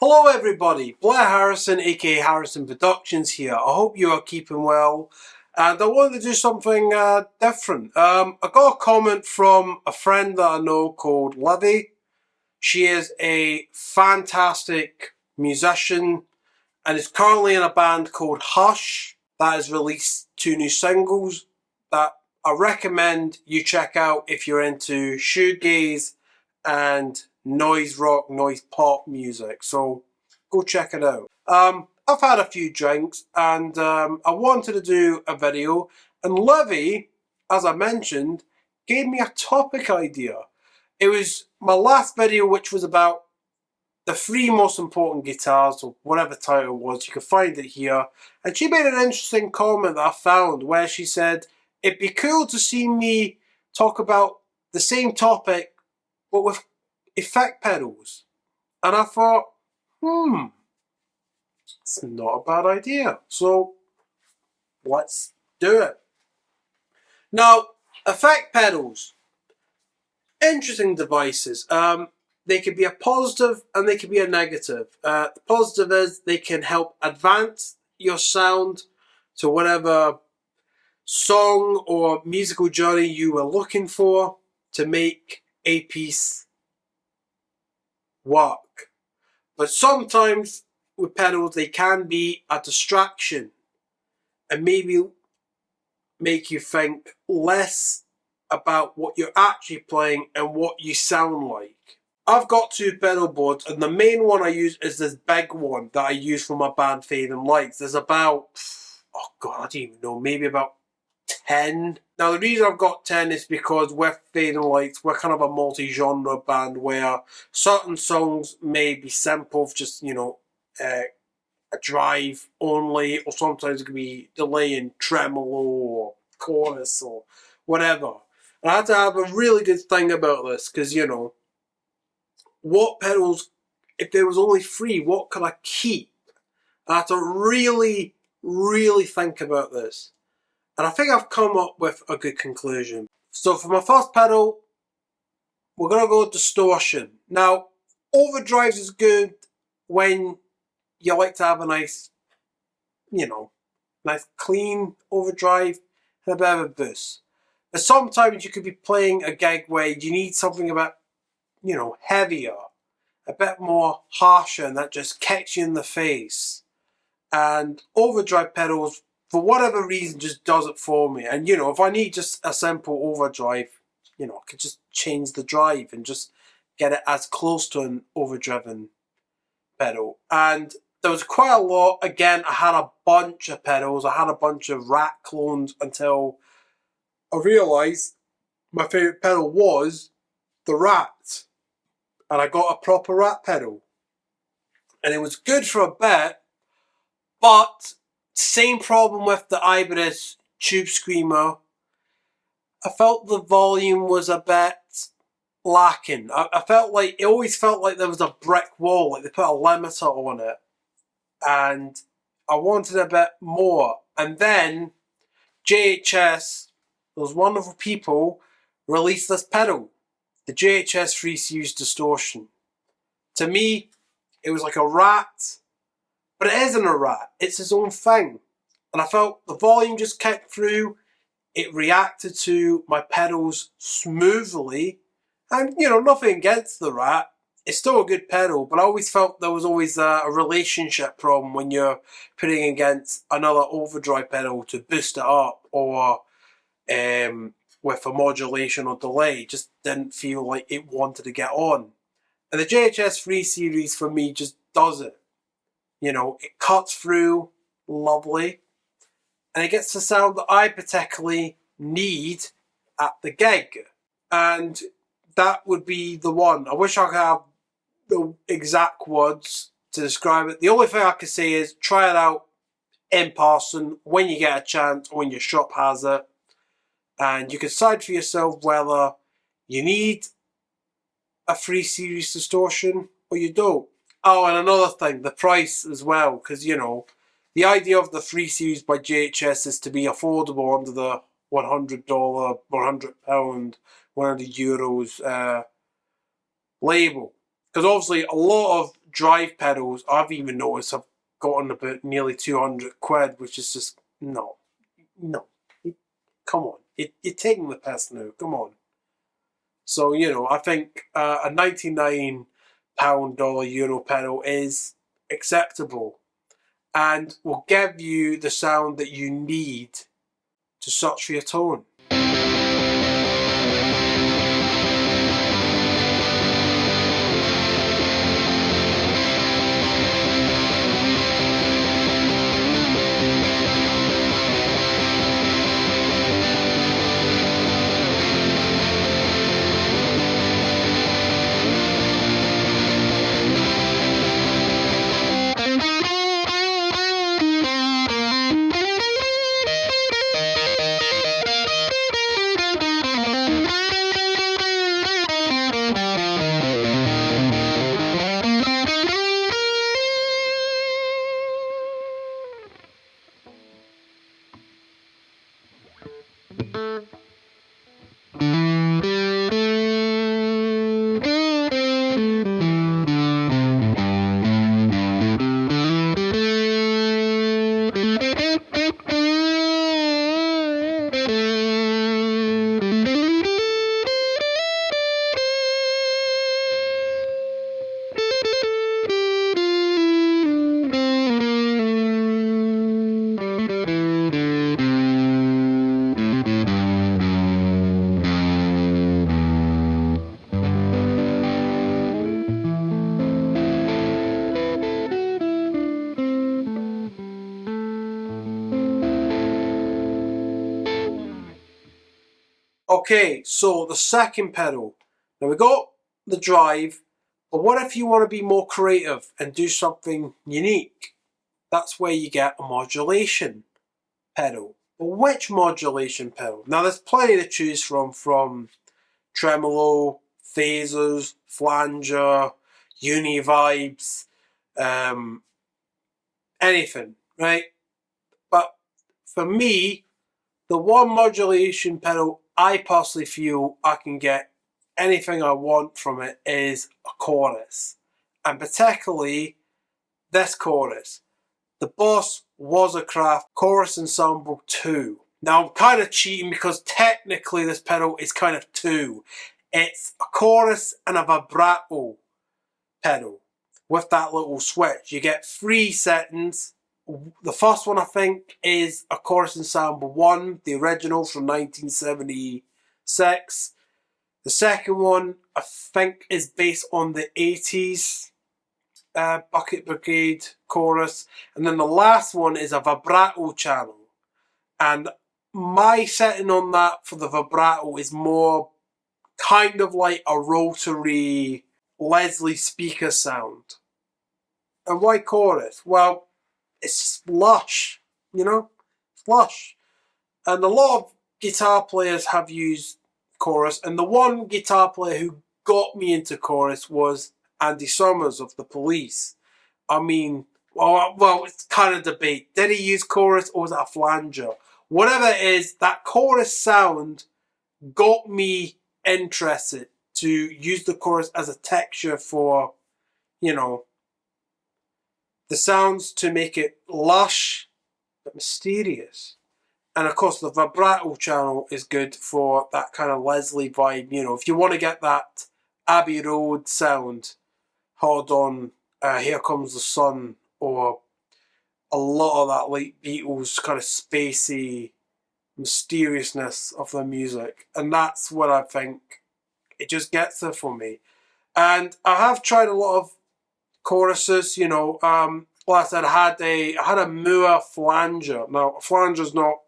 Hello everybody, Blair Harrison aka Harrison Productions here. I hope you are keeping well and I wanted to do something different. I got a comment from a friend that I know called Livy. She is a fantastic musician and is currently in a band called Hush that has released 2 new singles that I recommend you check out if you're into shoegaze and noise rock, noise pop music. So go check it out. I've had a few drinks and I wanted to do a video, and Livy, as I mentioned, gave me a topic idea. It was my last video, which was about the 3 most important guitars, or whatever title it was. You can find it here. And she made an interesting comment that I found where she said, it'd be cool to see me talk about the same topic but with effect pedals. And I thought, it's not a bad idea. So let's do it. Now, effect pedals, interesting devices. They can be a positive and they can be a negative. The positive is they can help advance your sound to whatever song or musical journey you were looking for to make a piece work. But sometimes with pedals they can be a distraction and maybe make you think less about what you're actually playing and what you sound like. I've got 2 pedal boards and the main one I use is this big one that I use for my band Fading Lights. There's about, oh god, I don't even know, maybe about 10. Now the reason I've got 10 is because with Fading Lights we're kind of a multi-genre band where certain songs may be simple, just, you know, a drive only, or sometimes it could be delay and tremolo or chorus or whatever. And I had to have a really good thing about this because, you know, what pedals, if there was only 3, what could I keep? I had to really, really think about this. And I think I've come up with a good conclusion. So for my first pedal, we're going to go distortion. Now, overdrives is good when you like to have a nice, you know, nice clean overdrive and a bit of a boost. But sometimes you could be playing a gig where you need something a bit, you know, heavier, a bit more harsher, and that just kicks you in the face. And overdrive pedals, for whatever reason, just does it for me. And, you know, if I need just a simple overdrive, you know, I could just change the drive and just get it as close to an overdriven pedal. And there was quite a lot. Again, I had a bunch of pedals. I had a bunch of Rat clones until I realised my favourite pedal was the Rat. And I got a proper Rat pedal. And it was good for a bit, but same problem with the Ibis Tube Screamer. I felt the volume was a bit lacking. I felt like, it always felt like there was a brick wall, like they put a limiter on it. And I wanted a bit more. And then JHS, those wonderful people, released this pedal, the JHS 3 Series Distortion. To me, it was like a Rat, but it isn't a Rat, it's its own thing. And I felt the volume just kicked through, it reacted to my pedals smoothly, and, you know, nothing against the Rat, it's still a good pedal, but I always felt there was always a relationship problem when you're putting against another overdrive pedal to boost it up, or with a modulation or delay. It just didn't feel like it wanted to get on. And the JHS 3 Series for me just does it. You know, it cuts through lovely, and it gets the sound that I particularly need at the gig. And that would be the one. I wish I could have the exact words to describe it. The only thing I can say is try it out in person when you get a chance, when your shop has it, and you can decide for yourself whether you need a 3 Series distortion or you don't. Oh, and another thing, the price as well, because, you know, the idea of the 3 Series by JHS is to be affordable under the $100, £100, €100 label. Because obviously a lot of drive pedals, I've even noticed I've gotten about nearly 200 quid, which is just, no. Come on. You're taking the piss now. Come on. So, you know, I think a £99 Euro pedal is acceptable and will give you the sound that you need to search for your tone. Okay, so the second pedal. Now we got the drive, but what if you want to be more creative and do something unique? That's where you get a modulation pedal. But which modulation pedal? Now there's plenty to choose from tremolo, phasers, flanger, uni-vibes, anything, right? But for me, the one modulation pedal I personally feel I can get anything I want from it is a chorus. And particularly this chorus. The Boss Was a Craft Chorus Ensemble 2. Now I'm kind of cheating because technically this pedal is kind of two. It's a chorus and a vibrato pedal with that little switch. You get 3 settings. The first one I think is a Chorus Ensemble 1, the original from 1976. The second one I think is based on the 80s Bucket Brigade chorus. And then the last one is a vibrato channel. And my setting on that for the vibrato is more kind of like a rotary Leslie speaker sound. And why chorus? Well, it's just lush, you know? It's lush. And a lot of guitar players have used chorus, and the one guitar player who got me into chorus was Andy Summers of The Police. I mean, well, it's kind of debate. Did he use chorus or was it a flanger? Whatever it is, that chorus sound got me interested to use the chorus as a texture for, you know, the sounds to make it lush but mysterious. And of course the vibrato channel is good for that kind of Leslie vibe. You know, if you want to get that Abbey Road sound, hold on, Here Comes the Sun, or a lot of that late Beatles kind of spacey mysteriousness of the music. And that's what I think it just gets there for me. And I have tried a lot of choruses, you know. Like I said, I had a Moore flanger. Now, a flanger's not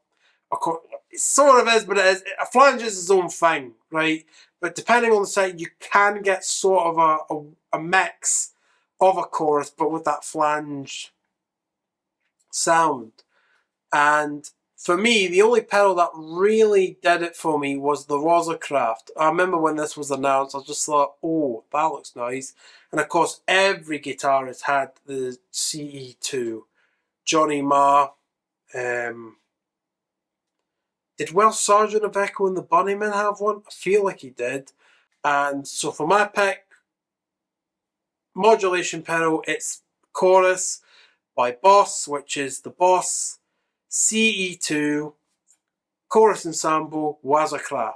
it sort of is, but it is. A flanger is its own thing, right? But depending on the site, you can get sort of a mix of a chorus, but with that flange sound. And for me, the only pedal that really did it for me was the Rozacraft. I remember when this was announced, I just thought, oh, that looks nice. And of course, every guitarist had the CE2. Johnny Marr. Did Will Sergeant of Echo and the Bunnymen have one? I feel like he did. And so for my pick, modulation pedal, it's Chorus by Boss, which is the Boss CE2 Chorus Ensemble Wasserkraft.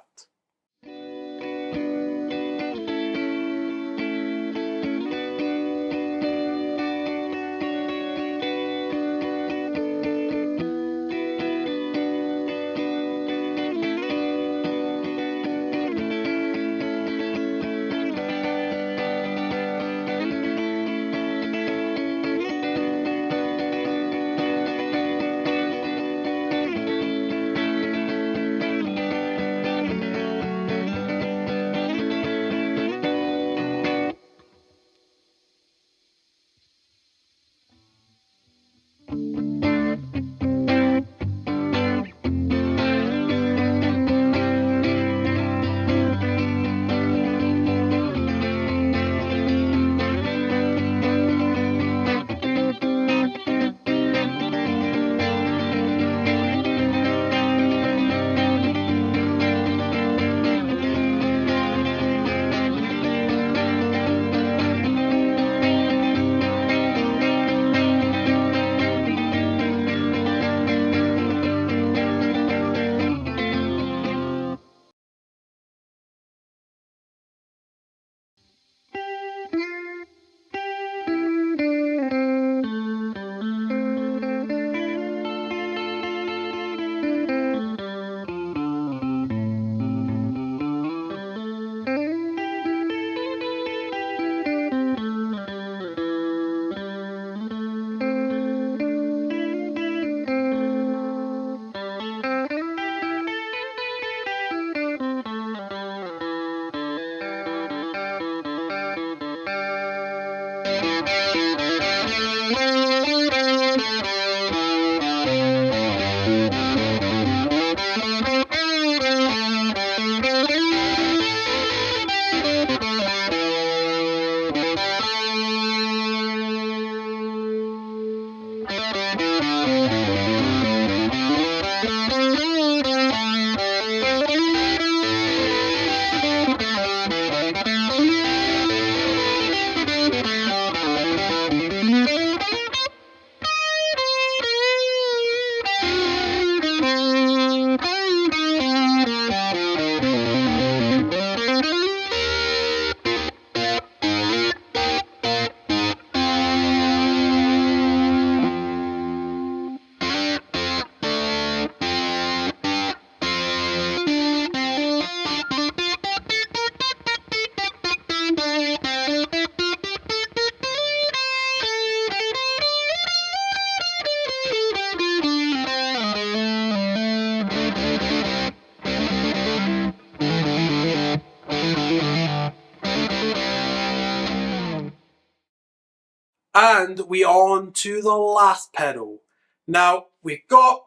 And we on to the last pedal. Now, we've got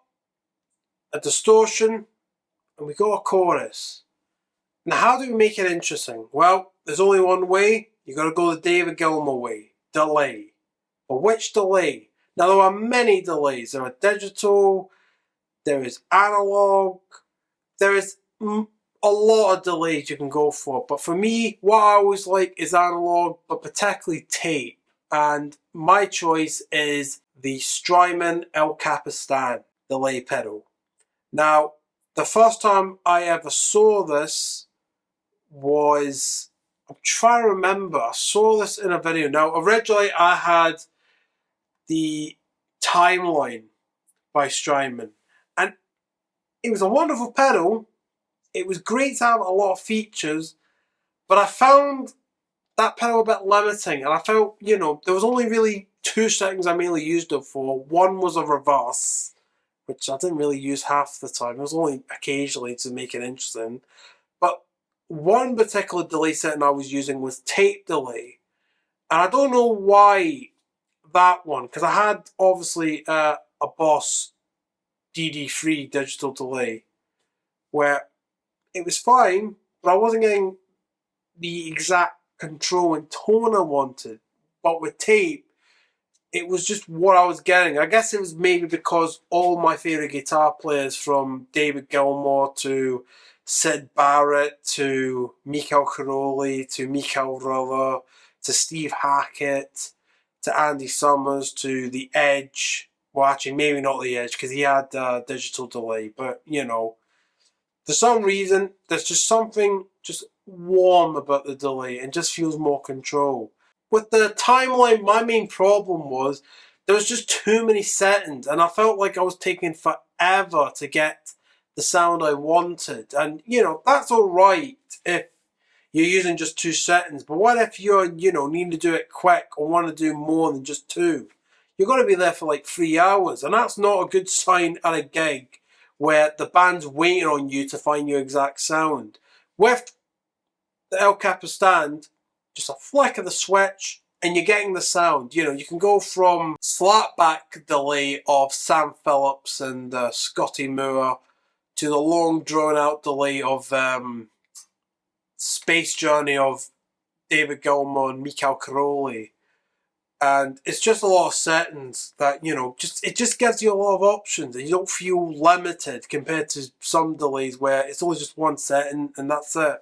a distortion and we've got a chorus. Now, how do we make it interesting? Well, there's only one way. You've got to go the David Gilmour way. Delay. But which delay? Now, there are many delays. There are digital, there is analog, there is a lot of delays you can go for. But for me, what I always like is analog, but particularly tape. And my choice is the Strymon El Capistan delay pedal. Now, the first time I ever saw this was, I'm trying to remember, I saw this in a video. Now, originally I had the Timeline by Strymon, and it was a wonderful pedal. It was great to have a lot of features, but I found that pedal a bit limiting, and I felt, there was only really two settings I mainly used it for. One was a reverse, which I didn't really use half the time. It was only occasionally to make it interesting. But one particular delay setting I was using was tape delay. And I don't know why that one, because I had obviously a Boss DD3 digital delay where it was fine, but I wasn't getting the exact control and tone I wanted. But with tape, it was just what I was getting. I guess it was maybe because all my favourite guitar players, from David Gilmour to Syd Barrett to Michael Caroli to Mikael Riller to Steve Hackett, to Andy Summers, to The Edge. Well, actually, maybe not The Edge, because he had digital delay. But, you know, for some reason, there's just something just warm about the delay and just feels more control. With the timeline, my main problem was there was just too many settings, and I felt like I was taking forever to get the sound I wanted. And, you know, that's alright if you're using just 2 settings, but what if you're, you know, needing to do it quick or want to do more than just 2? You're going to be there for like 3 hours, and that's not a good sign at a gig where the band's waiting on you to find your exact sound. With the El Capistan, just a flick of the switch and you're getting the sound. You know, you can go from slapback delay of Sam Phillips and Scotty Moore to the long drawn out delay of Space Journey of David Gilmour and Michael Caroli. And it's just a lot of settings that, you know, it just gives you a lot of options and you don't feel limited compared to some delays where it's always just one setting and that's it.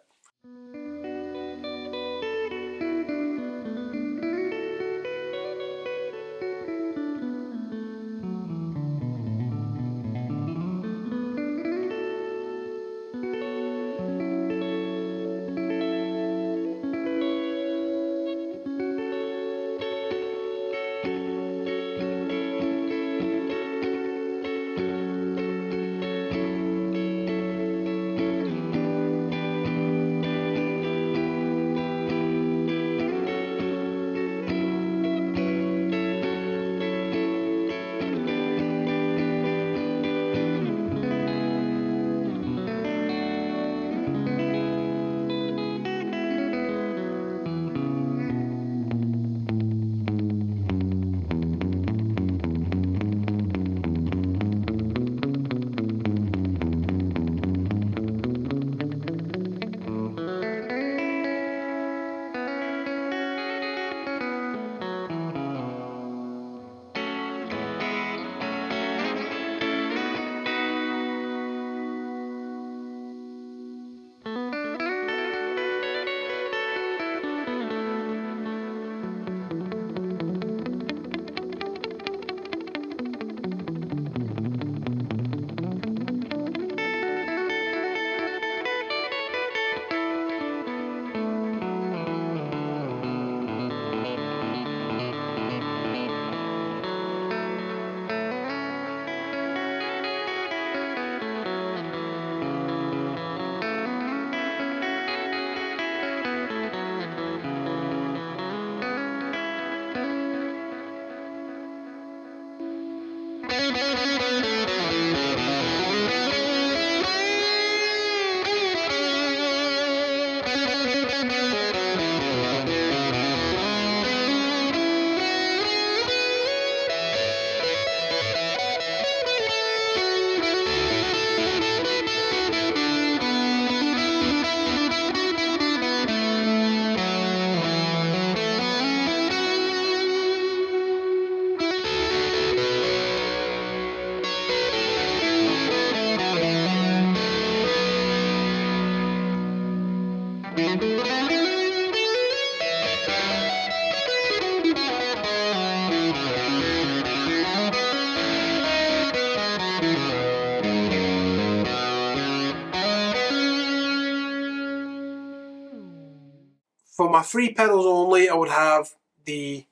For my 3 pedals only, I would have the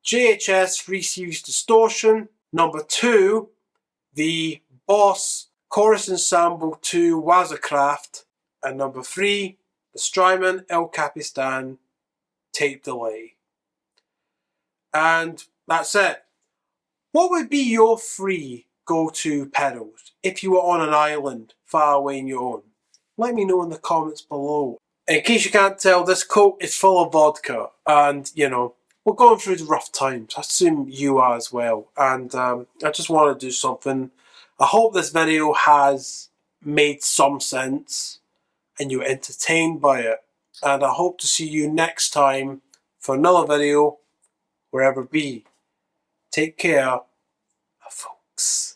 JHS 3 Series Distortion. Number 2, the Boss Chorus Ensemble 2 Wazacraft. And number 3, the Strymon El Capistan Tape Delay. And that's it. What would be your 3 go-to pedals if you were on an island far away on your own? Let me know in the comments below. In case you can't tell, this coat is full of vodka and, you know, we're going through the rough times. I assume you are as well. And I just want to do something. I hope this video has made some sense and you were entertained by it. And I hope to see you next time for another video, wherever it be. Take care, folks.